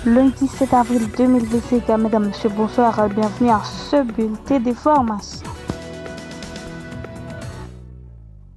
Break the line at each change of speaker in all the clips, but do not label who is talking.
Lundi 7 avril 2025, mesdames, messieurs, bonsoir, bienvenue à ce bulletin d'information.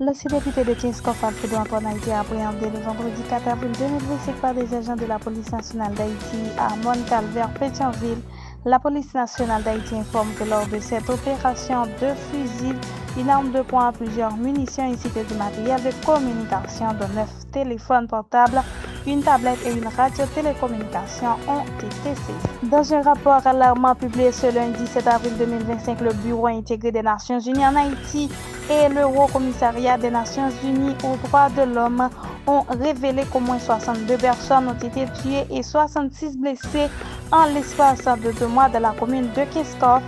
L'ancien député de Tiescof, Alfredo Antoine, a été appréhendé le vendredi 4 avril 2025 par des agents de la police nationale d'Haïti à Montcalvert, Pétionville. La police nationale d'Haïti informe que lors de cette opération, 2 fusils, une arme de poing, plusieurs munitions ainsi que du matériel de communication, dont 9 téléphones portables, une tablette et une radio-télécommunication ont été saisis. Dans un rapport alarmant publié ce lundi 7 avril 2025, le Bureau intégré des Nations Unies en Haïti et le Haut Commissariat des Nations Unies aux droits de l'homme ont révélé qu'au moins 62 personnes ont été tuées et 66 blessées en l'espace de 2 mois dans la commune de Tiescof,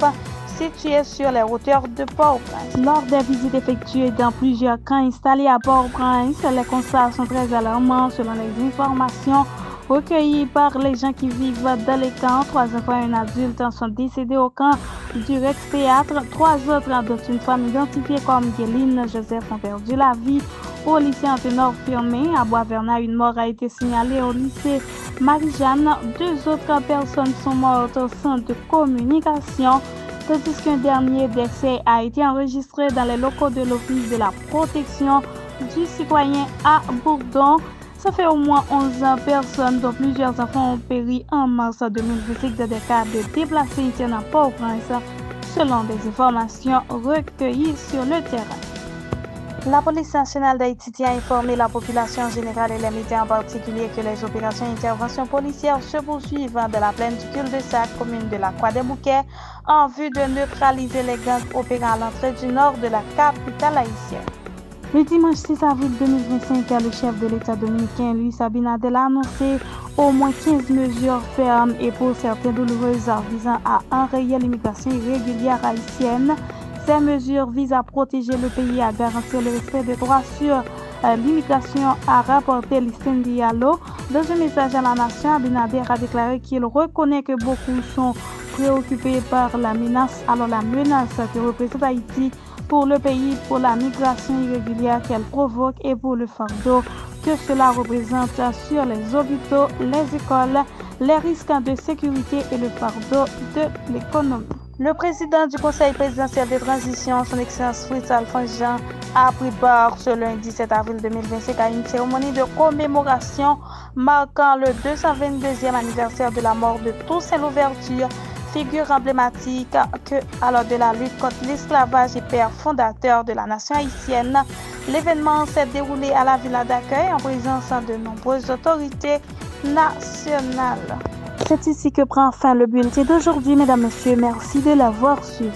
située sur les hauteurs de Port-au-Prince. Lors des visites effectuées dans plusieurs camps installés à Port-au-Prince, les constats sont très alarmants selon les informations recueillies par les gens qui vivent dans les camps. 3 enfants et un adulte sont décédés au camp du Rex Théâtre. 3 autres, dont une femme identifiée comme Guéline Joseph, ont perdu la vie au lycée Anténor Firmé. À Bois-Vernat, une mort a été signalée au lycée Marie-Jeanne. 2 autres personnes sont mortes au centre de communication, tandis qu'un dernier décès a été enregistré dans les locaux de l'Office de la protection du citoyen à Bourdon. Ça fait au moins 11 personnes, dont plusieurs enfants, ont péri en mars 2025 dans des cas de déplacés internes à Port-au-Prince, selon des informations recueillies sur le terrain. La police nationale d'Haïti a informé la population générale et les médias en particulier que les opérations d'intervention policière se poursuivent dans la plaine du cul-de-sac, commune de la Croix-des-Bouquets, en vue de neutraliser les gangs opérant à l'entrée du nord de la capitale haïtienne. Le dimanche 6 avril 2025, le chef de l'État dominicain, Luis Abinader, a annoncé au moins 15 mesures fermes et pour certaines douloureuses visant à enrayer l'immigration irrégulière haïtienne. Ces mesures visent à protéger le pays et à garantir le respect des droits sur l'immigration, a rapporté Listen Diallo. Dans un message à la nation, Abinader a déclaré qu'il reconnaît que beaucoup sont préoccupés par la menace que représente Haïti pour le pays, pour la migration irrégulière qu'elle provoque et pour le fardeau que cela représente sur les hôpitaux, les écoles, les risques de sécurité et le fardeau de l'économie. Le président du Conseil présidentiel de transition, son Excellence Fritz-Alphonse Jean, a pris part ce lundi 7 avril 2025 à une cérémonie de commémoration marquant le 222e anniversaire de la mort de Toussaint Louverture, figure emblématique de la lutte contre l'esclavage et père fondateur de la nation haïtienne. L'événement s'est déroulé à la villa d'accueil en présence de nombreuses autorités nationales. C'est ici que prend fin le bulletin d'aujourd'hui, mesdames, messieurs. Merci de l'avoir suivi.